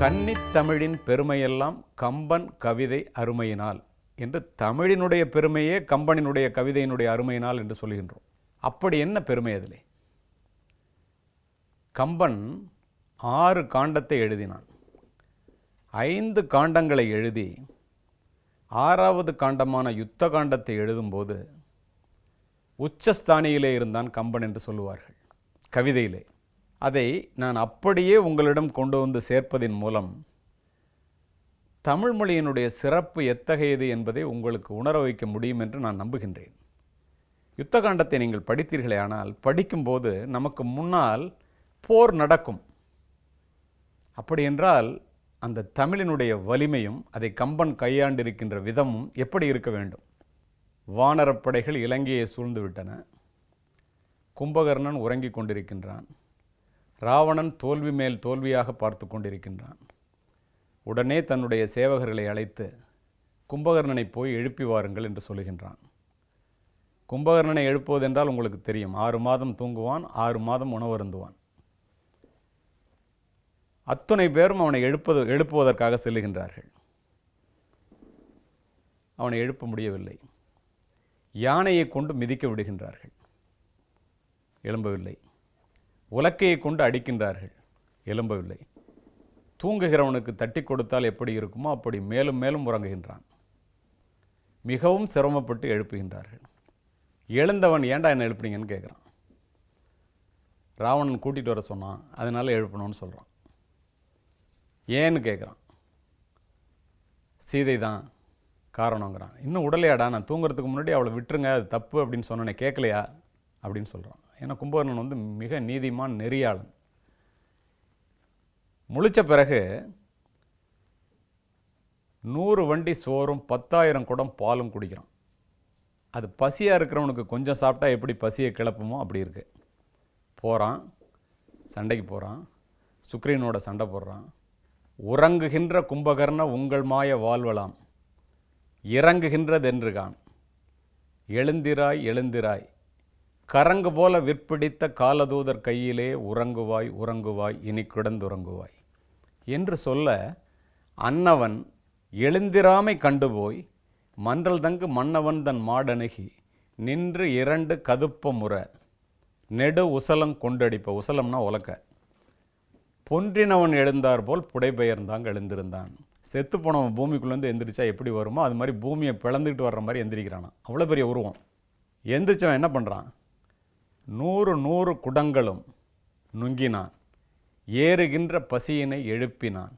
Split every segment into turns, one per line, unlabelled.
கன்னித்தமிழின் பெருமையெல்லாம் கம்பன் கவிதை அருமையினால் என்று தமிழினுடைய பெருமையே கம்பனினுடைய கவிதையினுடைய அருமையினால் என்று சொல்கின்றோம். அப்படி என்ன பெருமை அதிலே? கம்பன் 6 காண்டத்தை எழுதினான். 5 காண்டங்களை எழுதி 6வது காண்டமான யுத்த காண்டத்தை எழுதும்போது உச்சஸ்தானியிலே இருந்தான் கம்பன் என்று சொல்லுவார்கள் கவிதையிலே. அதை நான் அப்படியே உங்களிடம் கொண்டு வந்து சேர்ப்பதின் மூலம் தமிழ் மொழியினுடைய சிறப்பு எத்தகையது என்பதை உங்களுக்கு உணர வைக்க முடியும் என்று நான் நம்புகின்றேன். யுத்த காண்டத்தை நீங்கள் படித்தீர்களே, ஆனால் படிக்கும்போது நமக்கு முன்னால் போர் நடக்கும். அப்படி என்றால் அந்த தமிழினுடைய வலிமையும் அதை கம்பன் கையாண்டிருக்கின்ற விதமும் எப்படி இருக்க வேண்டும்? வானரப்படைகள் இலங்கையை சூழ்ந்து விட்டன. கும்பகர்ணன் உறங்கிக் கொண்டிருக்கின்றான். ராவணன் தோல்வி மேல் தோல்வியாக பார்த்து கொண்டிருக்கின்றான். உடனே தன்னுடைய சேவகர்களை அழைத்து கும்பகர்ணனை போய் எழுப்பி வாருங்கள் என்று சொல்லுகின்றான். கும்பகர்ணனை எழுப்புவதென்றால் உங்களுக்கு தெரியும், 6 மாதம் தூங்குவான், 6 மாதம் உணவருந்துவான். அத்துணை பேரும் அவனை எழுப்புவதற்காக செல்லுகின்றார்கள். அவனை எழுப்ப முடியவில்லை. யானையை கொண்டு மிதிக்க விடுகின்றார்கள், எழும்பவில்லை. உலக்கையை கொண்டு அடிக்கின்றார்கள், எழும்பவில்லை. தூங்குகிறவனுக்கு தட்டி கொடுத்தால் எப்படி இருக்குமோ அப்படி மேலும் மேலும் உறங்குகின்றான். மிகவும் சிரமப்பட்டு எழுப்புகின்றார்கள். எழுந்தவன் ஏண்டா என்ன எழுப்புனீங்கன்னு கேட்குறான். ராவணன் கூட்டிகிட்டு வர சொன்னான், அதனால எழுப்பணும்னு சொல்கிறான். ஏன்னு கேட்குறான். சீதை தான் காரணங்கிறான். இன்னும் உடலையாடா, நான் தூங்குறதுக்கு முன்னாடி அவளை விட்டுருங்க, அது தப்பு அப்படின்னு சொன்னனே, கேட்கலையா அப்படின்னு சொல்கிறான். ஏன்னா கும்பகர்ணன் மிக நீதிமான், நெறியாளன். முழிச்ச பிறகு 100 வண்டி சோறும் 10,000 குடம் பாலும் குடிக்கிறான். அது பசியாக இருக்கிறவனுக்கு கொஞ்சம் சாப்பிட்டா எப்படி பசியை கிளப்புமோ அப்படி இருக்கு. போகிறான், சண்டைக்கு போகிறான், சுக்ரீனோட சண்டை போடுறான். உறங்குகின்ற கும்பகர்ண உங்கள் மாய வாழ்வலாம், இறங்குகின்றதென்றுகான், எழுந்திராய் எழுந்திராய், கரங்கு போல விற்பிடித்த காலதூதர் கையிலே உறங்குவாய் உறங்குவாய் இனி கிடந்துறங்குவாய் என்று சொல்ல, அன்னவன் எழுந்திராமை கண்டுபோய் மன்றல் தங்கு மன்னவன் தன் மாடணுகி நின்று 2 கதுப்ப முற நெடு உசலம் கொண்டடிப்ப. உசலம்னா உலக்க. பொன்றினவன் எழுந்தார் போல் புடைபெயர்ந்தாங்க எழுந்திருந்தான். செத்து போனவன் பூமிக்குள்ளேருந்து எந்திரிச்சா எப்படி வருமோ அது மாதிரி பூமியை பிளந்துக்கிட்டு வர்ற மாதிரி எந்திரிக்கிறானா. அவ்வளோ பெரிய உருவம். எந்திரிச்சவன் என்ன பண்ணுறான்? 100 குடங்களும் நுங்கினான், ஏறுகின்ற பசியினை எழுப்பினான்,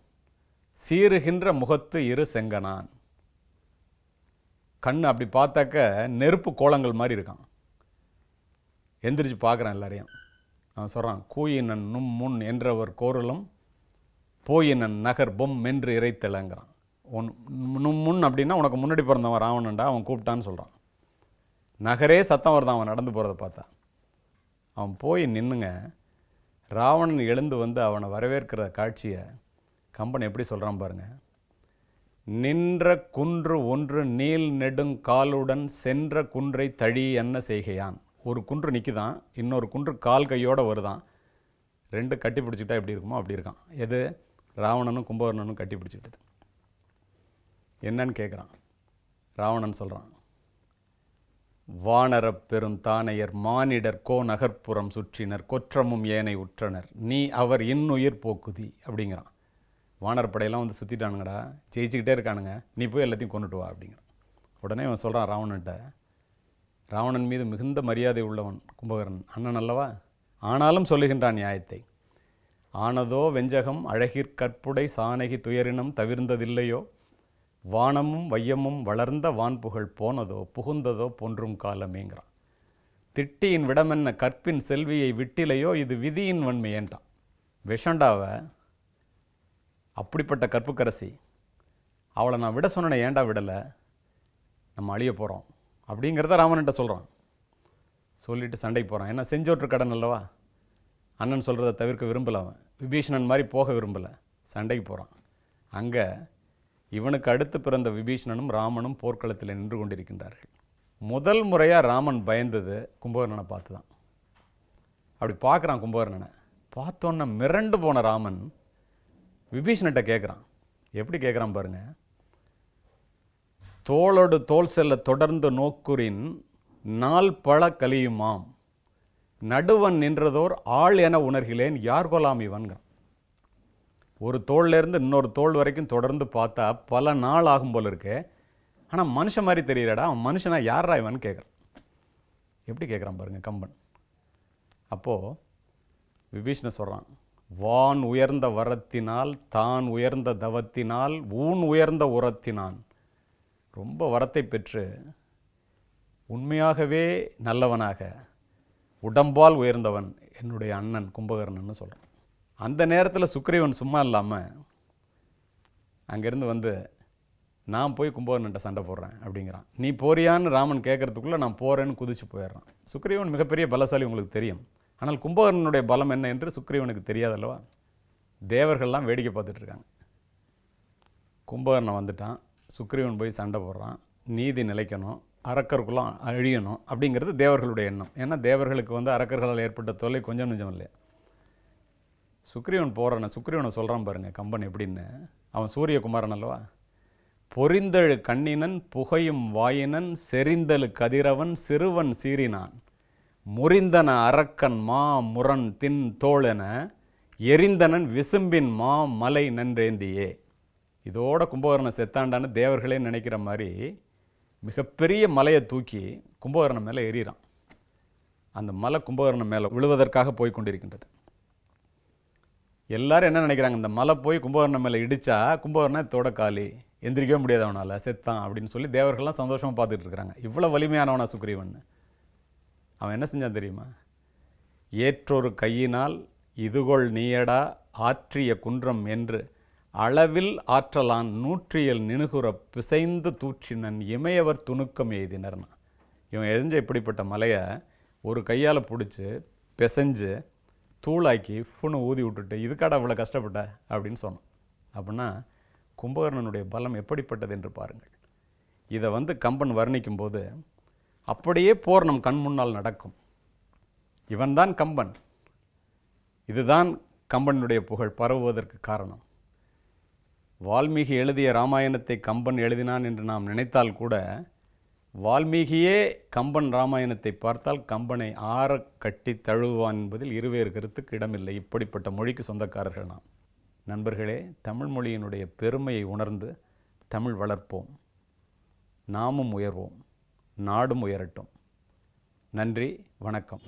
சீறுகின்ற முகத்து இரு செங்கனான். கண் அப்படி பார்த்தாக்க நெருப்பு கோலங்கள் மாதிரி இருக்கான். எந்திரிச்சு பார்க்குறான் எல்லாரையும். அவன் சொல்கிறான், கூயினன் நும் முன் என்றவர் கோரலும் போயினன் நகர் பொம் என்று இறைத்தலங்கிறான். நும் முன் அப்படின்னா உனக்கு முன்னாடி பிறந்தவன் ராவணன்டா, அவன் கூப்பிட்டான்னு சொல்கிறான். நகரே சத்தம் வருதான் அவன் நடந்து போகிறத பார்த்தா. அவன் போய் நின்னுங்க. ராவணன் எழுந்து வந்து அவனை வரவேற்கிற காட்சியை கம்பன் எப்படி சொல்கிறான் பாருங்க. நின்ற குன்று ஒன்று நீள் நெடுங்காலுடன் சென்ற குன்றை தழி என்ன செய்கையான். ஒரு குன்று நிற்குதான், இன்னொரு குன்று கால் கையோடு வருதான். 2 கட்டி பிடிச்சிட்டா எப்படி இருக்குமோ அப்படி இருக்கான். எது? ராவணனும் கும்பகர்ணனும் கட்டி பிடிச்சிக்கிட்டது. என்னன்னு கேட்குறான். ராவணன் சொல்கிறான், வானரப் பெருந்தானையர் மானிடர் கோ நகர்ப்புறம் சுற்றினர் கொற்றமும் ஏனை உற்றனர் நீ அவர் இன்னுயிர் போக்குதி அப்படிங்கிறான். வானரப்படையெல்லாம் வந்து சுற்றிட்டானுங்கடா, ஜெயிச்சுக்கிட்டே இருக்கானுங்க, நீ போய் எல்லாத்தையும் கொண்டுட்டு வா அப்படிங்கிறான். உடனே அவன் சொல்கிறான் ராவணன்ட்ட. ராவணன் மீது மிகுந்த மரியாதை உள்ளவன் கும்பகர்ணன், அண்ணன் அல்லவா, ஆனாலும் சொல்லுகின்றான் நியாயத்தை. ஆனதோ வெஞ்சகம் அழகிற் சானகி துயரினம் தவிர்ந்ததில்லையோ, வானமும் வையமும் வளர்ந்த வான்புகழ் போனதோ புகுந்ததோ போன்றும் காலமேங்கிறான். திட்டியின் விடமென்ன கற்பின் செல்வியை விட்டிலையோ, இது விதியின் வன்மையேன்ட்டான். விஷண்டாவ, அப்படிப்பட்ட கற்புக்கரசி, அவளை நான் விட சொன்னேன், ஏண்டா விடலை, நம்ம அழிய போகிறோம் அப்படிங்கிறத ராமன்கிட்ட சொல்கிறான். சொல்லிவிட்டு சண்டைக்கு போகிறான். ஏன்னா செஞ்சோற்று கடன் அல்லவா, அண்ணன் சொல்கிறத தவிர்க்க விரும்பலை. அவன் விபீஷணன் மாதிரி போக விரும்பலை. சண்டைக்கு போகிறான். அங்கே இவனுக்கு அடுத்து பிறந்த விபீஷணனும் ராமனும் போர்க்களத்தில் நின்று கொண்டிருக்கின்றார்கள். முதல் முறையாக ராமன் பயந்தது கும்பகர்ணனை பார்த்து தான். அப்படி பார்க்குறான் கும்பகர்ணனை. பார்த்தோன்னே மிரண்டு போன ராமன் விபீஷணன்ட்ட கேட்குறான். எப்படி கேட்குறான் பாருங்க. தோளோடு தோல் செல்ல தொடர்ந்து நோக்குறின் நாள் பல கலியுமாம், நடுவன் நின்றதோர் ஆள் என உணர்கிலேன் யார் கொலாம் இவன்கிறான். ஒரு தோல்லேருந்து இன்னொரு தோல் வரைக்கும் தொடர்ந்து பார்த்தா பல நாள் ஆகும் போல இருக்கு. ஆனால் மனுஷன் மாதிரி தெரியலடா, அவன் மனுஷனா யாரா இவன் கேட்குறான். எப்படி கேட்குறான் பாருங்க கம்பன். அப்போது விபீஷணன் சொல்கிறான், வான் உயர்ந்த வரத்தினால் தான் உயர்ந்த தவத்தினால் ஊன் உயர்ந்த உரத்தினான். ரொம்ப வரத்தை பெற்று உண்மையாகவே நல்லவனாக உடம்பால் உயர்ந்தவன் என்னுடைய அண்ணன் கும்பகர்ணன்னு சொல்கிறான். அந்த நேரத்தில் சுக்ரீவன் சும்மா இல்லாமல் அங்கேருந்து வந்து நான் போய் கும்பகர்ணன்ட்ட சண்டை போடுறேன் அப்படிங்கிறான். நீ போறியான்னு ராமன் கேட்குறதுக்குள்ளே நான் போகிறேன்னு குதிச்சு போயிடுறான். சுக்ரீவன் மிகப்பெரிய பலசாலி, உங்களுக்கு தெரியும். ஆனால் கும்பகர்ணனுடைய பலம் என்ன என்று சுக்ரீவனுக்கு தெரியாதல்லவா. தேவர்கள்லாம் வேடிக்கை பார்த்துட்ருக்காங்க. கும்பகர்ணன் வந்துட்டான், சுக்ரீவன் போய் சண்டை போடுறான். நீதி நிலைக்கணும், அரக்கருக்குலாம் அழியணும் அப்படிங்கிறது தேவர்களுடைய எண்ணம். ஏன்னா தேவர்களுக்கு வந்து அரக்கர்களால் ஏற்பட்ட தொல்லை கொஞ்சம் நெஞ்சம் இல்லையா. சுக்ரீவன் போகிறான். சுக்ரீவனை சொல்கிறான் பாருங்க கம்பன் எப்படின்னு. அவன் சூரியகுமாரன் அல்லவா. பொறிந்தழு கண்ணினன் புகையும் வாயினன் செறிந்தழு கதிரவன் சிறுவன் சீறினான் முறிந்தன அரக்கன் மா முரண் தின் தோளென எரிந்தனன் விசும்பின் மா மலை நன்றேந்தியே. இதோட கும்பகர்ணன் செத்தாண்டான்னு தேவர்களே நினைக்கிற மாதிரி மிகப்பெரிய மலையை தூக்கி கும்பகர்ணன் மேலே எறிகிறான். அந்த மலை கும்பகர்ணன் மேலே விழுவதற்காக போய் கொண்டிருக்கின்றது. எல்லாரும் என்ன நினைக்கிறாங்க, இந்த மலை போய் கும்பகர்ணன் மேலே இடித்தா கும்பகர்ணன் தோட காலி, எந்திரிக்கவே முடியாது, அவனால் செத்தான் அப்படின்னு சொல்லி தேவர்கள்லாம் சந்தோஷமாக பார்த்துட்டு இருக்கிறாங்க. இவ்வளோ வலிமையானவனா சுக்ரீவன். அவன் என்ன செஞ்சான் தெரியுமா? ஏற்றொரு கையினால் இதுகொள் நீயடா ஆற்றிய குன்றம் என்று அளவில் ஆற்றலான் நூற்றியல் நினுகுற பிசைந்து தூற்றினன் இமையவர் துணுக்கம் எய்தினர்னா. இவன் எரிஞ்ச இப்படிப்பட்ட மலையை ஒரு கையால் பிடிச்சி பிசைஞ்சு தூளாக்கி ஃபுன்னு ஊதி விட்டுட்டு இதுக்காடா அவ்வளோ கஷ்டப்பட்ட அப்படின்னு சொன்னான். அப்படின்னா கும்பகர்ணனுடைய பலம் எப்படிப்பட்டது என்று பாருங்கள். இதை வந்து கம்பன் வர்ணிக்கும்போது அப்படியே போர் நம் கண் முன்னால் நடக்கும். இவன்தான் கம்பன். இதுதான் கம்பனுடைய புகழ் பரவுவதற்கு காரணம். வால்மீகி எழுதிய ராமாயணத்தை கம்பன் எழுதினான் என்று நாம் நினைத்தால் கூட வால்மீகியே கம்பன் ராமாயணத்தை பார்த்தால் கம்பனை ஆற கட்டி தழுவான் என்பதில் இருவேறு கருத்துக்கு இடமில்லை. இப்படிப்பட்ட மொழிக்கு சொந்தக்காரர்கள் நாம். நண்பர்களே, தமிழ் மொழியினுடைய பெருமையை உணர்ந்து தமிழ் வளர்ப்போம், நாமும் உயர்வோம், நாடும் உயரட்டும். நன்றி, வணக்கம்.